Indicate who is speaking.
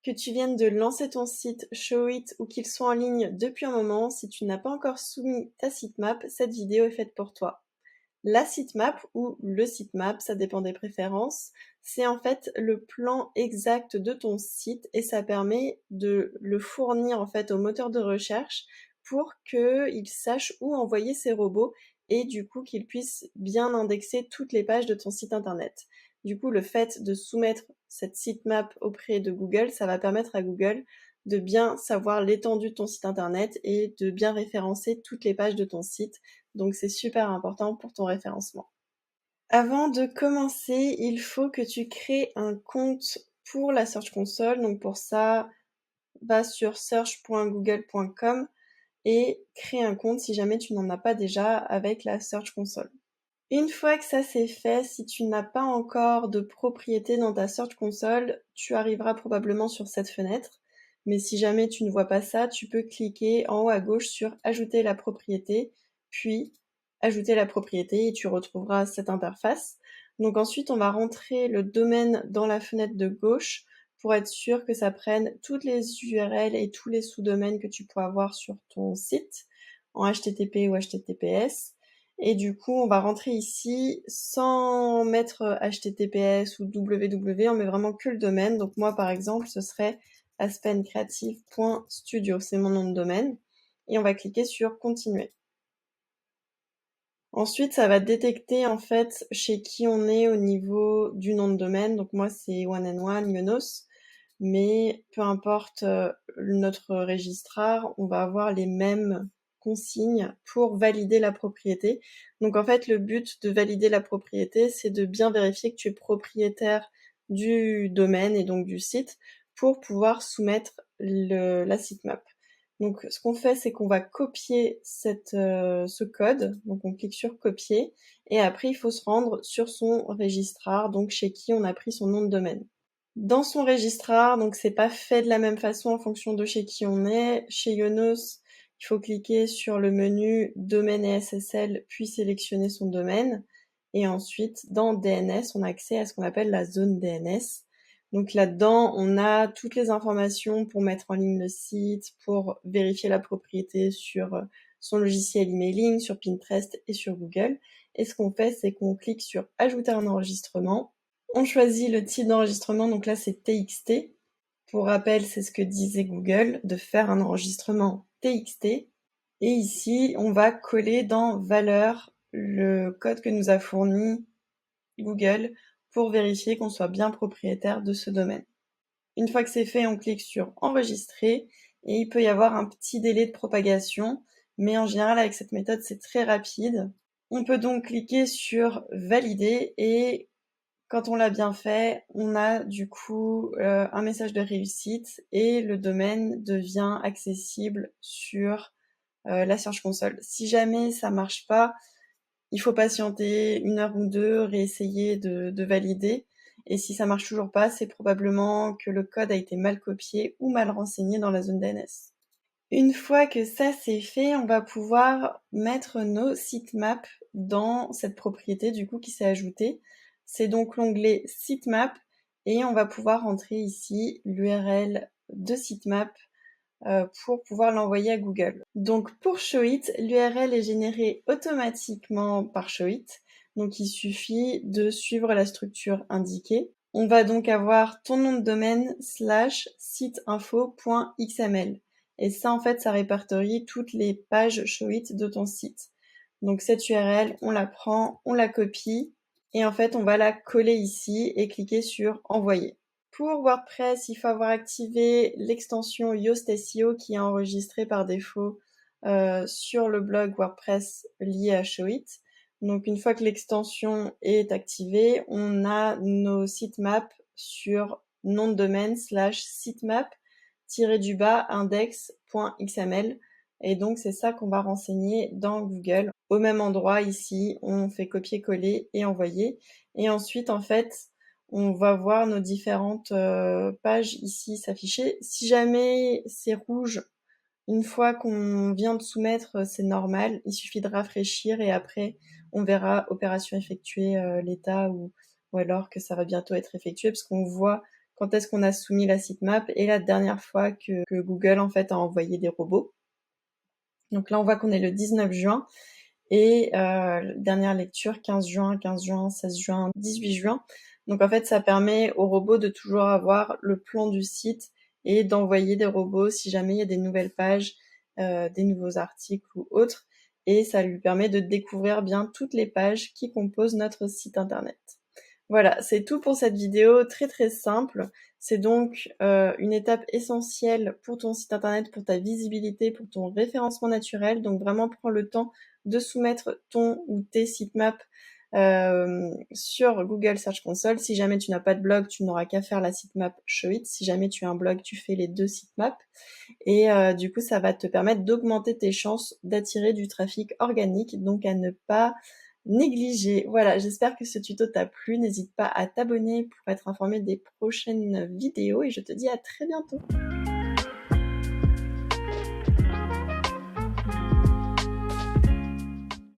Speaker 1: Que tu viennes de lancer ton site Showit ou qu'il soit en ligne depuis un moment, si tu n'as pas encore soumis ta sitemap, cette vidéo est faite pour toi. La sitemap ou le sitemap, ça dépend des préférences, c'est en fait le plan exact de ton site et ça permet de le fournir en fait au moteur de recherche pour qu'il sache où envoyer ses robots et du coup qu'il puisse bien indexer toutes les pages de ton site internet. Du coup, le fait de soumettre cette sitemap auprès de Google, ça va permettre à Google de bien savoir l'étendue de ton site internet et de bien référencer toutes les pages de ton site. Donc c'est super important pour ton référencement. Avant de commencer, il faut que tu crées un compte pour la Search Console. Donc pour ça, va sur search.google.com et crée un compte si jamais tu n'en as pas déjà avec la Search Console. Une fois que ça c'est fait, si tu n'as pas encore de propriété dans ta Search Console, tu arriveras probablement sur cette fenêtre. Mais si jamais tu ne vois pas ça, tu peux cliquer en haut à gauche sur Ajouter la propriété, puis Ajouter la propriété et tu retrouveras cette interface. Donc ensuite, on va rentrer le domaine dans la fenêtre de gauche pour être sûr que ça prenne toutes les URL et tous les sous-domaines que tu pourras avoir sur ton site en HTTP ou HTTPS. Et du coup, on va rentrer ici sans mettre HTTPS ou www, on met vraiment que le domaine. Donc moi, par exemple, ce serait aspencreative.studio, c'est mon nom de domaine. Et on va cliquer sur Continuer. Ensuite, ça va détecter en fait chez qui on est au niveau du nom de domaine. Donc moi, c'est One and One, Yonos. Mais peu importe notre registrar, on va avoir les mêmes consignes pour valider la propriété. Donc en fait, le but de valider la propriété, c'est de bien vérifier que tu es propriétaire du domaine et donc du site pour pouvoir soumettre la sitemap. Donc ce qu'on fait, c'est qu'on va copier ce code, donc on clique sur copier, et après il faut se rendre sur son registrar, donc chez qui on a pris son nom de domaine. Dans son registrar, donc c'est pas fait de la même façon en fonction de chez qui on est. Chez Yonos, il faut cliquer sur le menu domaine et SSL, puis sélectionner son domaine. Et ensuite, dans DNS, on a accès à ce qu'on appelle la zone DNS. Donc là-dedans, on a toutes les informations pour mettre en ligne le site, pour vérifier la propriété sur son logiciel emailing, sur Pinterest et sur Google. Et ce qu'on fait, c'est qu'on clique sur Ajouter un enregistrement. On choisit le type d'enregistrement, donc là c'est TXT. Pour rappel, c'est ce que disait Google, de faire un enregistrement TXT. Et ici, on va coller dans valeur le code que nous a fourni Google pour vérifier qu'on soit bien propriétaire de ce domaine. Une fois que c'est fait, on clique sur enregistrer et il peut y avoir un petit délai de propagation, mais en général avec cette méthode c'est très rapide. On peut donc cliquer sur valider et quand on l'a bien fait, on a du coup un message de réussite et le domaine devient accessible sur la Search Console. Si jamais ça marche pas, il faut patienter 1 heure ou 2, réessayer de valider. Et si ça marche toujours pas, c'est probablement que le code a été mal copié ou mal renseigné dans la zone DNS. Une fois que ça c'est fait, on va pouvoir mettre nos sitemaps dans cette propriété du coup qui s'est ajoutée. C'est donc l'onglet sitemap et on va pouvoir entrer ici l'URL de sitemap pour pouvoir l'envoyer à Google. Donc pour Showit, l'URL est générée automatiquement par Showit. Donc il suffit de suivre la structure indiquée. On va donc avoir ton nom de domaine / siteinfo.xml. Et ça, en fait, ça répertorie toutes les pages Showit de ton site. Donc cette URL, on la prend, on la copie, et en fait, on va la coller ici et cliquer sur Envoyer. Pour WordPress, il faut avoir activé l'extension Yoast SEO qui est enregistrée par défaut sur le blog WordPress lié à Showit. Donc une fois que l'extension est activée, on a nos sitemaps sur nom de domaine / sitemap index.xml et donc c'est ça qu'on va renseigner dans Google. Au même endroit ici, on fait copier-coller et envoyer. Et ensuite, en fait, on va voir nos différentes pages ici s'afficher. Si jamais c'est rouge, une fois qu'on vient de soumettre, c'est normal. Il suffit de rafraîchir et après, on verra opération effectuée l'état ou alors que ça va bientôt être effectué parce qu'on voit quand est-ce qu'on a soumis la sitemap et la dernière fois que Google en fait a envoyé des robots. Donc là on voit qu'on est le 19 juin et dernière lecture 15 juin, 15 juin, 16 juin, 18 juin. Donc en fait ça permet aux robots de toujours avoir le plan du site et d'envoyer des robots si jamais il y a des nouvelles pages, des nouveaux articles ou autres, et ça lui permet de découvrir bien toutes les pages qui composent notre site internet. Voilà, c'est tout pour cette vidéo très très simple. C'est donc une étape essentielle pour ton site internet, pour ta visibilité, pour ton référencement naturel. Donc vraiment prends le temps de soumettre ton ou tes sitemaps sur Google Search Console. Si jamais tu n'as pas de blog, tu n'auras qu'à faire la sitemap Show It. Si jamais tu as un blog, tu fais les deux sitemaps. Et du coup, ça va te permettre d'augmenter tes chances d'attirer du trafic organique, donc à ne pas négliger. Voilà, j'espère que ce tuto t'a plu. N'hésite pas à t'abonner pour être informé des prochaines vidéos et je te dis à très bientôt.